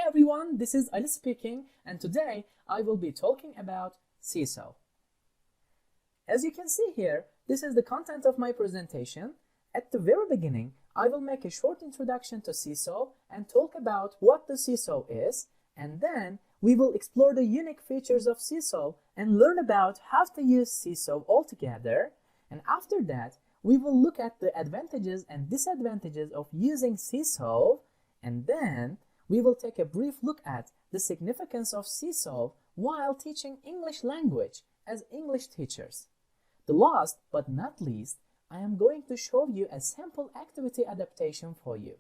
everyone, this is Ali speaking, and today I will be talking about Seesaw. As you can see here, this is the content of my presentation. At the very beginning, I will make a short introduction to Seesaw and talk about what the Seesaw is, and then we will explore the unique features of Seesaw and learn about how to use Seesaw altogether. And after that, we will look at the advantages and disadvantages of using Seesaw, and then we will take a brief look at the significance of Seesaw while teaching English language as English teachers. The last but not least, I am going to show you a simple activity adaptation for you.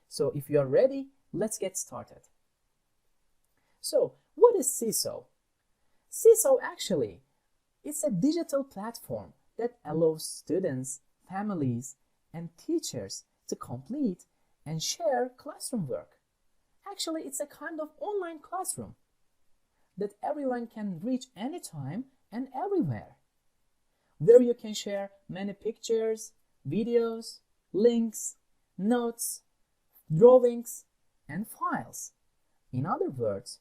So if you are ready, let's get started. So what is Seesaw? Seesaw actually, it's a digital platform that allows students, families, and teachers to complete and share classroom work. Actually, it's a kind of online classroom that everyone can reach anytime and everywhere, where you can share many pictures, videos, links, notes, drawings, and files. In other words,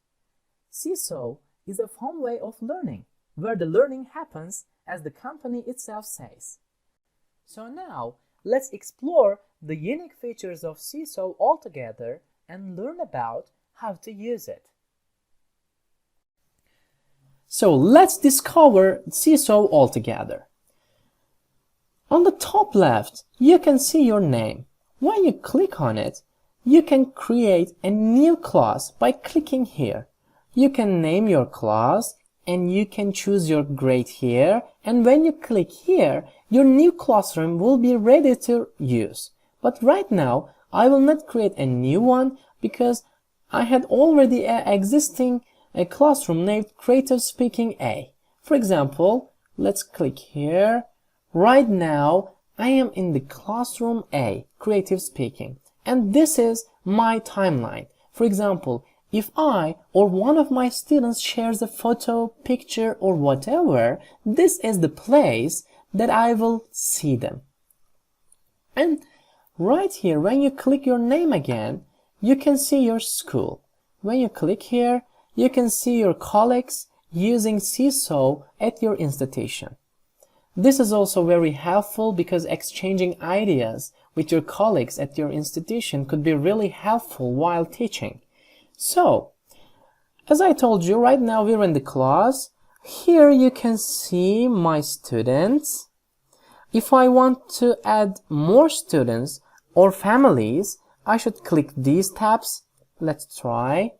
Seesaw is a fun way of learning, where the learning happens as the company itself says. So now, let's explore the unique features of Seesaw altogether and learn about how to use it. So let's discover Seesaw altogether. On the top left, you can see your name. When you click on it, you can create a new class by clicking here. You can name your class and you can choose your grade here, and when you click here, your new classroom will be ready to use. But right now, I will not create a new one because I had already an existing classroom named Creative Speaking A. For example, let's click here. Right now, I am in the classroom A, Creative Speaking, and this is my timeline. For example, if I or one of my students shares a photo, picture, or whatever, this is the place that I will see them. And right here, when you click your name again, you can see your school. When you click here, you can see your colleagues using Seesaw at your institution. This is also very helpful because exchanging ideas with your colleagues at your institution could be really helpful while teaching. So, as I told you, right now we're in the class. Here you can see my students. If I want to add more students or families, I should click these tabs. Let's try.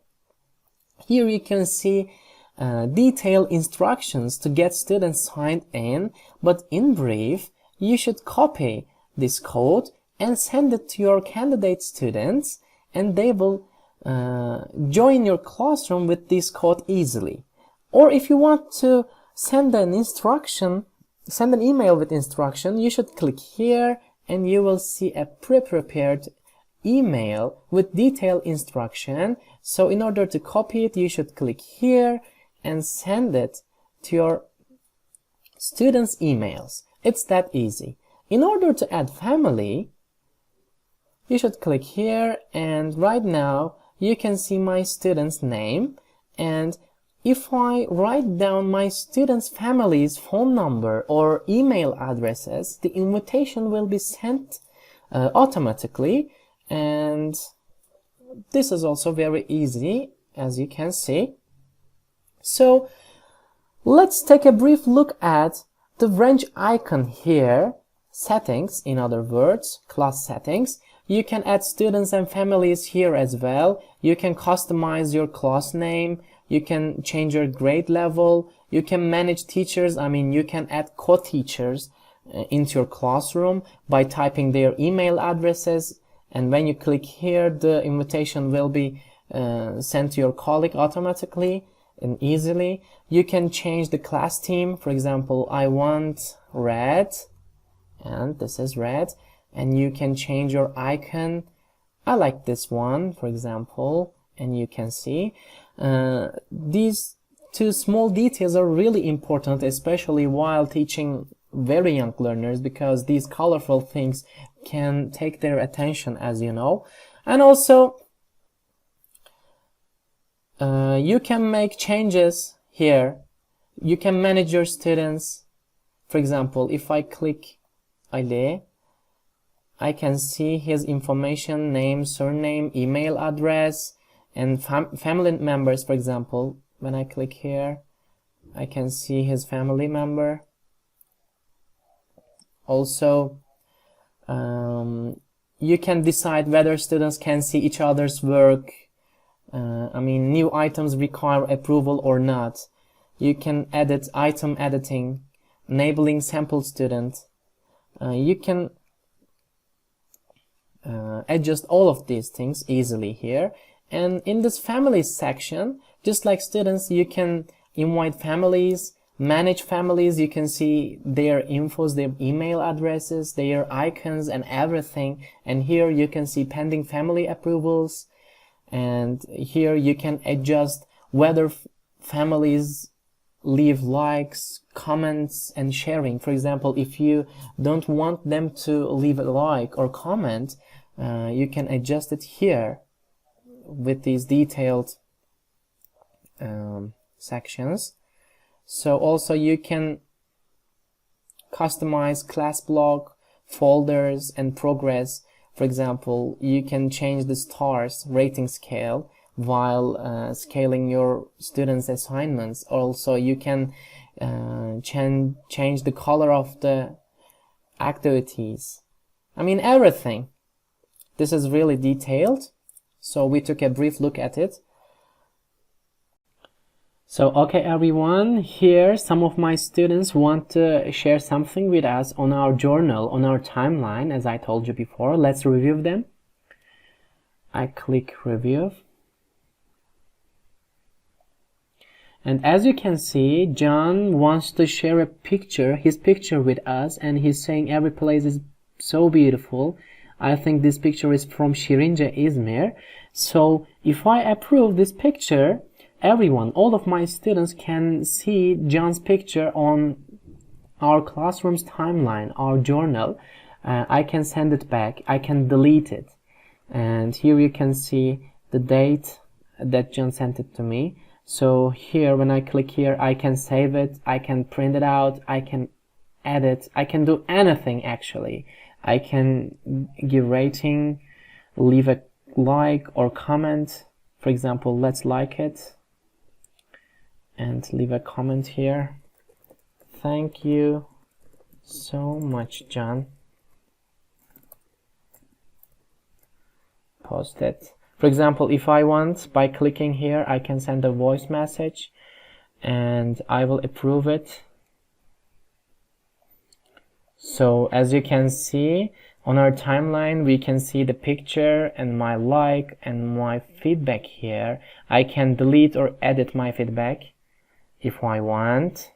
Here you can see detailed instructions to get students signed in, but in brief, you should copy this code and send it to your candidate students, and they will join your classroom with this code easily. Or if you want to send an email with instruction, you should click here and you will see a pre-prepared email with detailed instruction. So in order to copy it, you should click here and send it to your students' emails. It's that easy. In order to add family, you should click here, and right now you can see my student's name, and if I write down my students' family's phone number or email addresses, the invitation will be sent automatically, and this is also very easy, as you can see. So let's take a brief look at the wrench icon here, settings, in other words, class settings. You can add students and families here as well. You can customize your class name. You can change your grade level. You can manage teachers. You can add co-teachers into your classroom by typing their email addresses. And when you click here, the invitation will be sent to your colleague automatically and easily. You can change the class theme. For example, I want red, and this is red. And you can change your icon. I like this one, for example, and you can see these two small details are really important, especially while teaching very young learners, because these colorful things can take their attention, as you know. And also You can make changes here. You can manage your students. For example, if I click Ali, I can see his information, name, surname, email address, and family members. For example, when I click here, I can see his family member. Also, you can decide whether students can see each other's work. New items require approval or not. You can edit item editing, enabling sample student. You can adjust all of these things easily here. And in this families section, just like students, you can invite families, manage families. You can see their infos, their email addresses, their icons and everything. And here you can see pending family approvals. And here you can adjust whether families leave likes, comments, and sharing. For example, if you don't want them to leave a like or comment, you can adjust it here with these detailed sections. So also you can customize class block, folders, and progress. For example, you can change the stars rating scale while scaling your students' assignments. Also, you can change the color of the activities. Everything. This is really detailed. So we took a brief look at it. So, okay everyone, here some of my students want to share something with us on our journal, on our timeline, as I told you before. Let's review them. I click review. And as you can see, John wants to share a picture, his picture with us, and he's saying every place is so beautiful. I think this picture is from Şirince, Izmir. So if I approve this picture, everyone, all of my students can see John's picture on our classroom's timeline, our journal. I can send it back, I can delete it. And here you can see the date that John sent it to me. So here, when I click here, I can save it, I can print it out, I can edit, I can do anything actually. I can give rating, leave a like or comment. For example, let's like it and leave a comment here. Thank you so much, John. Post it. For example, if I want, by clicking here, I can send a voice message and I will approve it. So as you can see on our timeline, we can see the picture and my like and my feedback here. I can delete or edit my feedback if I want.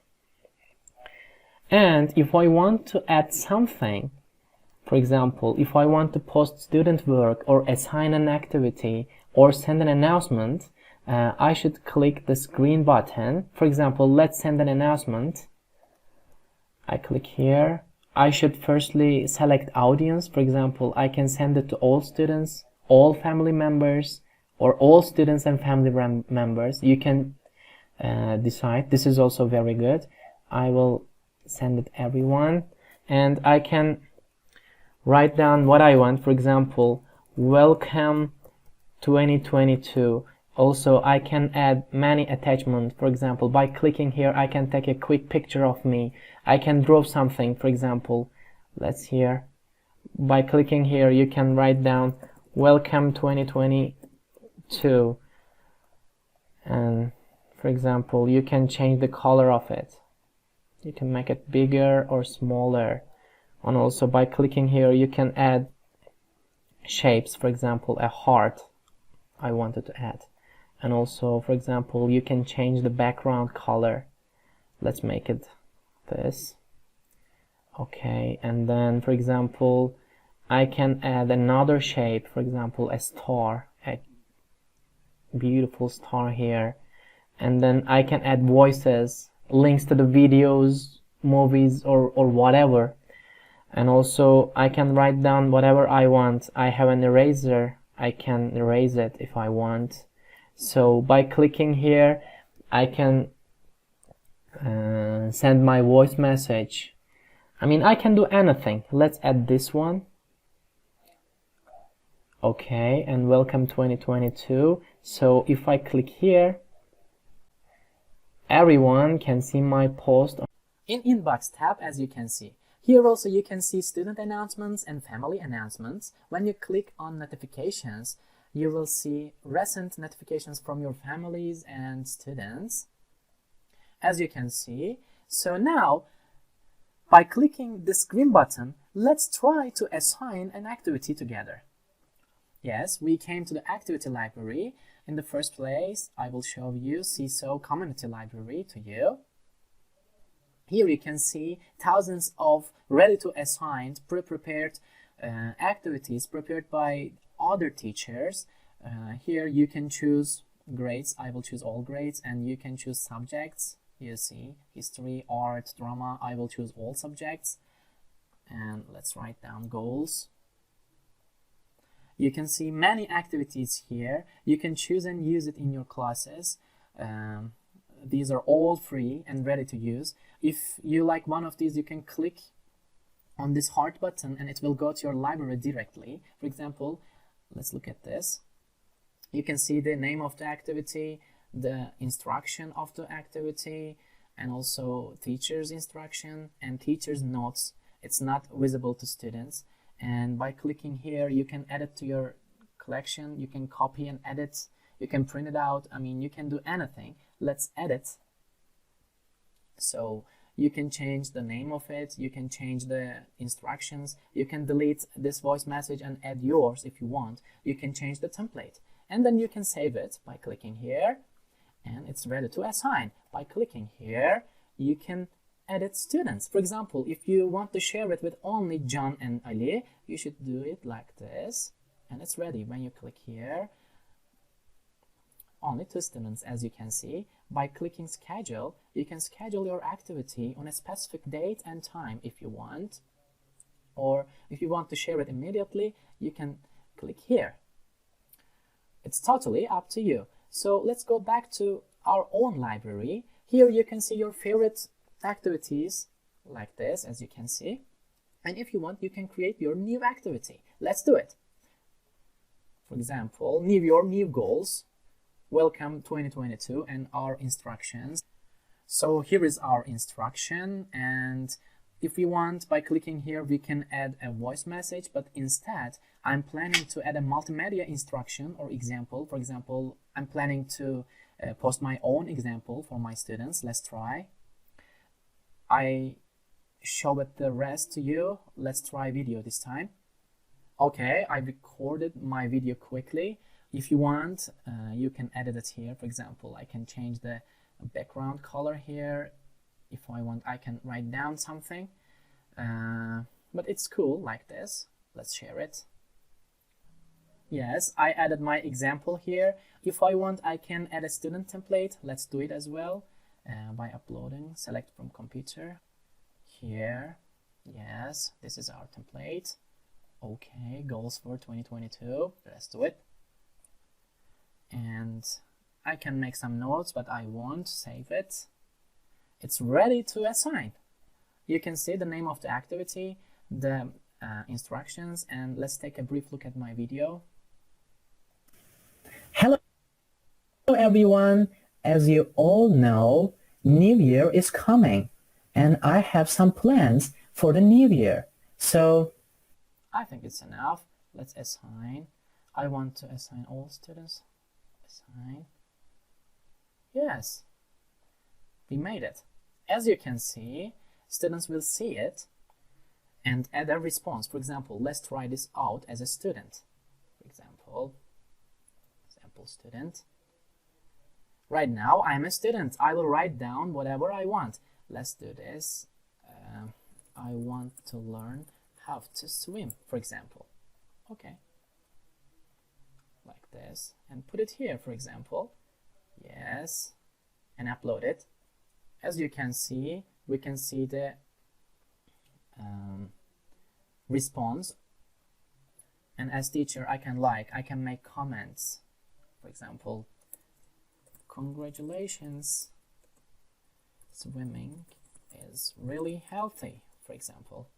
And if I want to add something, for example, if I want to post student work or assign an activity or send an announcement, I should click this green button. For example, let's send an announcement. I click here. I should firstly select audience. For example, I can send it to all students, all family members, or all students and family members. You can decide. This is also very good. I will send it everyone, and I can write down what I want. For example, welcome 2022. Also, I can add many attachments. For example, by clicking here, I can take a quick picture of me. I can draw something. For example, let's here. By clicking here, you can write down welcome 2022. And for example, you can change the color of it. You can make it bigger or smaller. And also by clicking here, you can add shapes. For example, a heart I wanted to add. And also, for example, you can change the background color. Let's make it this. Okay, and then, for example, I can add another shape. For example, a star, a beautiful star here. And then I can add voices, links to the videos, movies, or whatever. And also I can write down whatever I want. I have an eraser. I can erase it if I want. So by clicking here, I can send my voice message. I mean, I can do anything. Let's add this one. Okay, and welcome 2022. So if I click here, everyone can see my post in Inbox tab, as you can see. Here also you can see student announcements and family announcements. When you click on notifications, you will see recent notifications from your families and students, as you can see. So now, by clicking this green button, let's try to assign an activity together. Yes, we came to the activity library. In the first place, I will show you CISO Community Library to you. Here you can see thousands of ready-to-assign, pre-prepared activities prepared by other teachers. Here you can choose grades. I will choose all grades, and you can choose subjects. You see history, art, drama. I will choose all subjects. And let's write down goals. You can see many activities here. You can choose and use it in your classes. These are all free and ready to use. If you like one of these, you can click on this heart button and it will go to your library directly. For example, let's look at this. You can see the name of the activity, the instruction of the activity, and also teacher's instruction and teacher's notes. It's not visible to students. And by clicking here, you can add it to your collection. You can copy and edit. You can print it out. I mean, you can do anything. Let's edit. So you can change the name of it. You can change the instructions. You can delete this voice message and add yours if you want. You can change the template. And then you can save it by clicking here. And it's ready to assign. By clicking here, you can edit students. For example, if you want to share it with only John and Ali, you should do it like this. And it's ready. When you click here, only 2 students, as you can see. By clicking schedule, you can schedule your activity on a specific date and time if you want. Or if you want to share it immediately, you can click here. It's totally up to you. So let's go back to our own library. Here you can see your favorite activities like this, as you can see. And if you want, you can create your new activity. Let's do it. For example, new goals. Welcome 2022 and our instructions. So here is our instruction, and if we want, by clicking here, we can add a voice message, but instead I'm planning to add a multimedia instruction or example. For example, I'm planning to post my own example for my students. Let's try. I show it the rest to you. Let's try video this time. Okay, I recorded my video quickly. If you want, you can edit it here. For example, I can change the background color here. If I want, I can write down something. But it's cool like this. Let's share it. Yes, I added my example here. If I want, I can add a student template. Let's do it as well by uploading. Select from computer. Here. Yes, this is our template. Okay, goals for 2022. Let's do it. And I can make some notes, but I won't save it. It's ready to assign. You can see the name of the activity, the instructions, and let's take a brief look at my video. Hello everyone. As you all know, New Year is coming, and I have some plans for the New Year. So I think it's enough. Let's assign. I want to assign all students. Assign. Yes, we made it. As you can see, students will see it and add a response. For example, let's try this out as a student. For example, student. Right now, I'm a student. I will write down whatever I want. Let's do this. I want to learn how to swim, for example. Okay. Like this. And put it here, for example. Yes. And upload it. As you can see, we can see the response. And as teacher, I can make comments. For example, congratulations, swimming is really healthy, for example.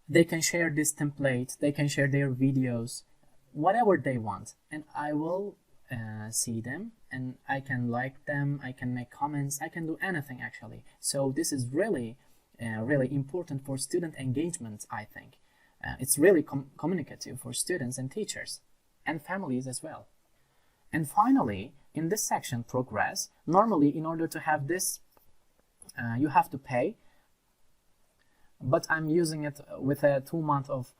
They can share this template, they can share their videos, whatever they want, and I will see them, and I can like them, I can make comments, I can do anything actually. So this is really really important for student engagement, I think. It's really communicative for students and teachers and families as well. And finally, in this section, progress, normally in order to have this you have to pay, but I'm using it with a 2-month of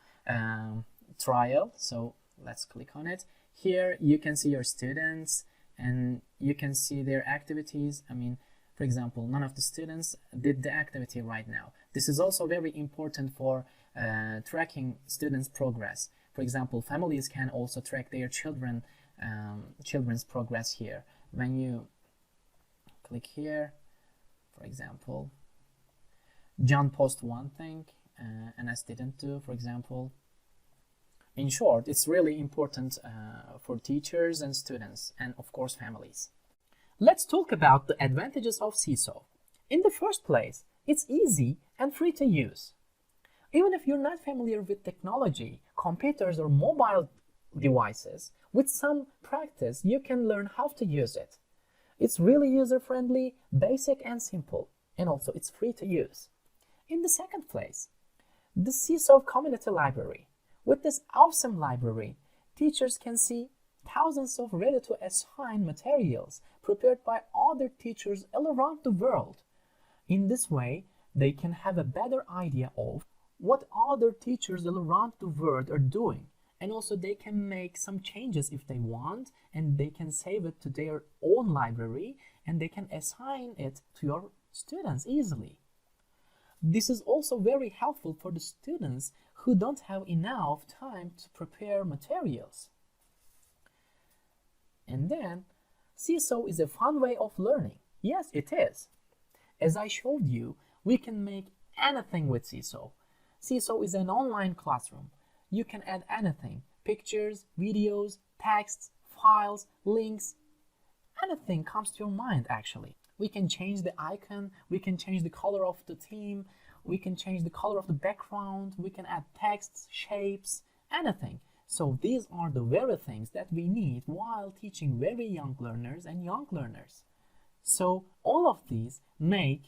trial, so let's click on it. Here you can see your students and you can see their activities. I mean, for example, none of the students did the activity right now. This is also very important for tracking students' progress. For example, families can also track their children's progress here. When you click here, for example, John posted one thing and I didn't do, for example. In short, it's really important for teachers and students and of course families. Let's talk about the advantages of Seesaw. In the first place, it's easy and free to use. Even if you're not familiar with technology, computers or mobile devices, with some practice you can learn how to use it. It's really user-friendly, basic and simple, and also it's free to use. In the second place, the Seesaw Community Library. With this awesome library, teachers can see thousands of ready-to-assign materials prepared by other teachers all around the world. In this way, they can have a better idea of what other teachers all around the world are doing, and also they can make some changes if they want, and they can save it to their own library, and they can assign it to your students easily. This is also very helpful for the students who don't have enough time to prepare materials. And then, Seesaw is a fun way of learning. Yes, it is. As I showed you, we can make anything with Seesaw. Seesaw is an online classroom. You can add anything: pictures, videos, texts, files, links. Anything comes to your mind actually. We can change the icon, we can change the color of the theme, we can change the color of the background, we can add texts, shapes, anything. So these are the very things that we need while teaching very young learners and young learners. So all of these make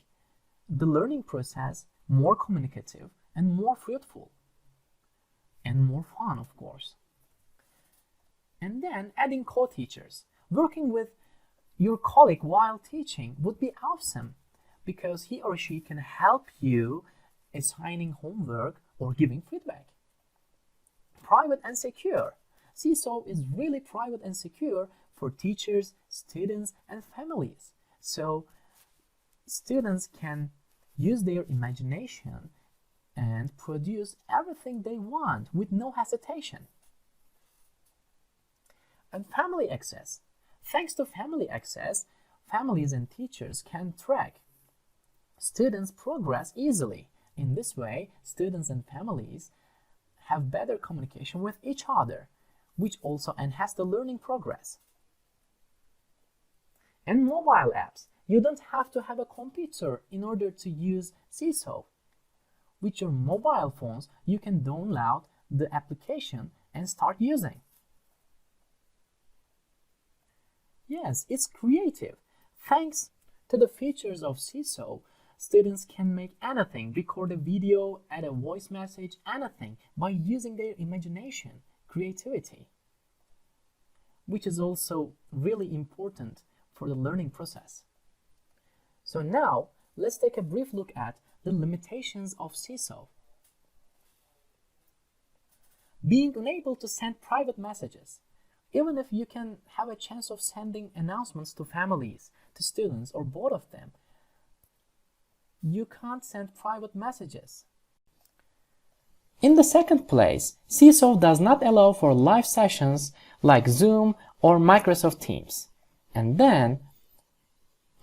the learning process more communicative and more fruitful and more fun, of course. And then adding co-teachers. Working with your colleague while teaching would be awesome because he or she can help you assigning homework or giving feedback. Private and secure. Seesaw is really private and secure for teachers, students, and families. So students can use their imagination and produce everything they want with no hesitation. And family access. Thanks to family access, families and teachers can track students' progress easily. In this way, students and families have better communication with each other, which also enhances the learning progress. And mobile apps. You don't have to have a computer in order to use Seesaw. With your mobile phones, you can download the application and start using. Yes, it's creative. Thanks to the features of Seesaw, students can make anything, record a video, add a voice message, anything by using their imagination, creativity, which is also really important for the learning process. So now, let's take a brief look at the limitations of Seesaw. Being unable to send private messages. Even if you can have a chance of sending announcements to families, to students, or both of them, you can't send private messages. In the second place, Seesaw does not allow for live sessions like Zoom or Microsoft Teams. And then,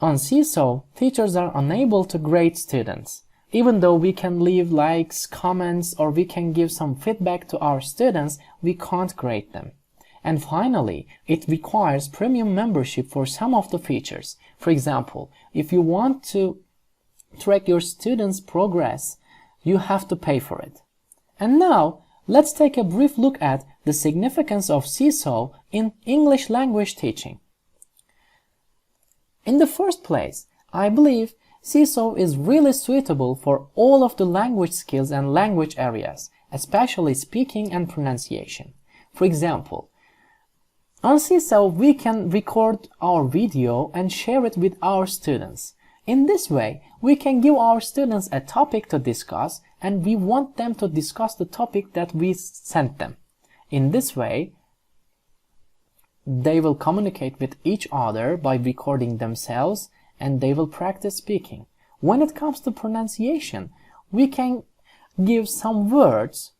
on Seesaw, teachers are unable to grade students. Even though we can leave likes, comments, or we can give some feedback to our students, we can't grade them. And finally, it requires premium membership for some of the features. For example, if you want to track your students' progress, you have to pay for it. And now, let's take a brief look at the significance of Seesaw in English language teaching. In the first place, I believe Seesaw is really suitable for all of the language skills and language areas, especially speaking and pronunciation. For example, on Seesaw we can record our video and share it with our students. In this way, we can give our students a topic to discuss, and we want them to discuss the topic that we sent them. In this way, they will communicate with each other by recording themselves, and they will practice speaking. When it comes to pronunciation, we can give some words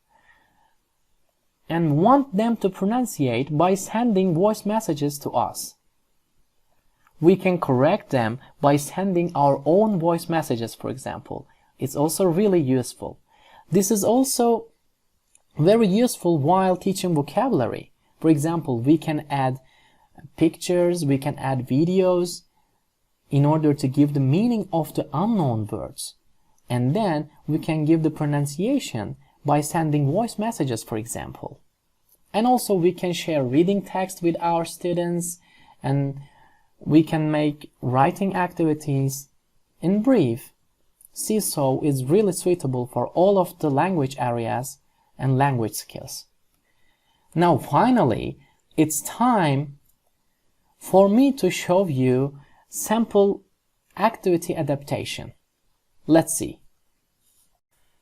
and want them to pronunciate by sending voice messages to us. We can correct them by sending our own voice messages, for example. It's also really useful. This is also very useful while teaching vocabulary. For example, we can add pictures, we can add videos in order to give the meaning of the unknown words. And then we can give the pronunciation by sending voice messages, for example. And also we can share reading text with our students, and we can make writing activities. In brief, Seesaw is really suitable for all of the language areas and language skills. Now finally, it's time for me to show you sample activity adaptation. Let's see.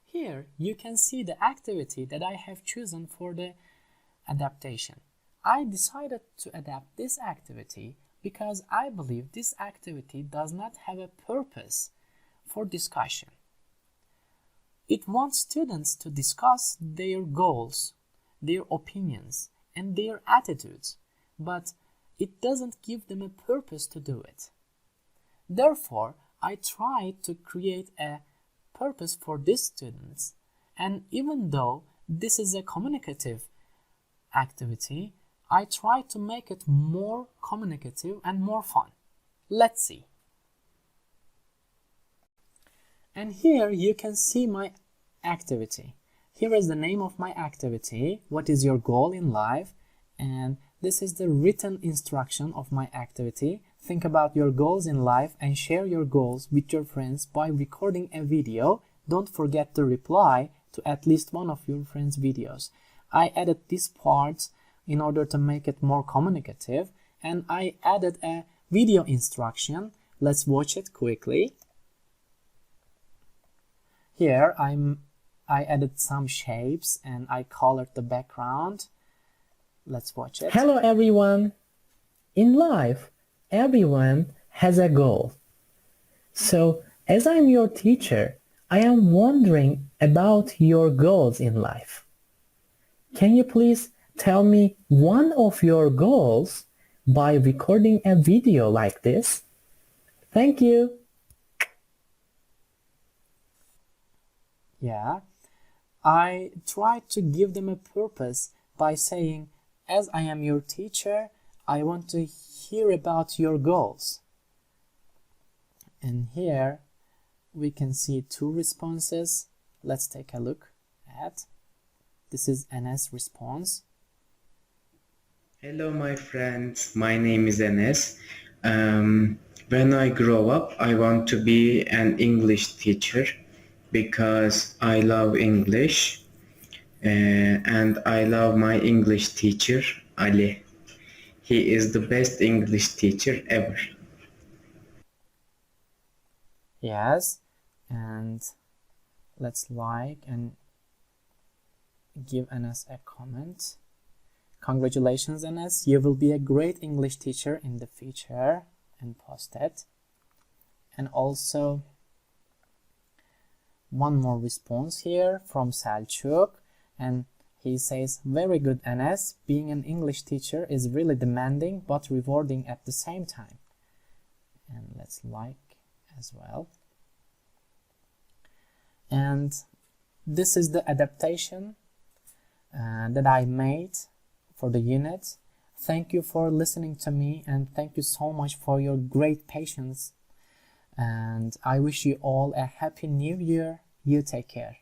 Here you can see the activity that I have chosen for the adaptation. I decided to adapt this activity because I believe this activity does not have a purpose for discussion. It wants students to discuss their goals, their opinions, and their attitudes, but it doesn't give them a purpose to do it. Therefore, I tried to create a purpose for these students, and even though this is a communicative activity, I tried to make it more communicative and more fun. Let's see. And here you can see my activity. Here is the name of my activity, what is your goal in life, and this is the written instruction of my activity. Think about your goals in life and share your goals with your friends by recording a video. Don't forget to reply to at least one of your friends' videos. I added this part in order to make it more communicative, and I added a video instruction. Let's watch it quickly. Here I added some shapes and I colored the background. Let's watch it. Hello everyone. In life, everyone has a goal. So, as I'm your teacher, I am wondering about your goals in life. Can you please tell me one of your goals by recording a video like this? Thank you. Yeah, I tried to give them a purpose by saying, as I am your teacher, I want to hear about your goals. And here we can see two responses. Let's take a look at. This is Enes' response. Hello, my friends. My name is Enes. When I grow up, I want to be an English teacher because I love English and I love my English teacher, Ali. He is the best English teacher ever. Yes, and let's like and give Enes a comment. Congratulations, Enes, you will be a great English teacher in the future, and post it. And also one more response here from Selçuk, and he says, very good, Enes, being an English teacher is really demanding but rewarding at the same time. And let's like as well. And this is the adaptation that I made for the unit. Thank you for listening to me, and thank you so much for your great patience. And I wish you all a happy new year. You take care.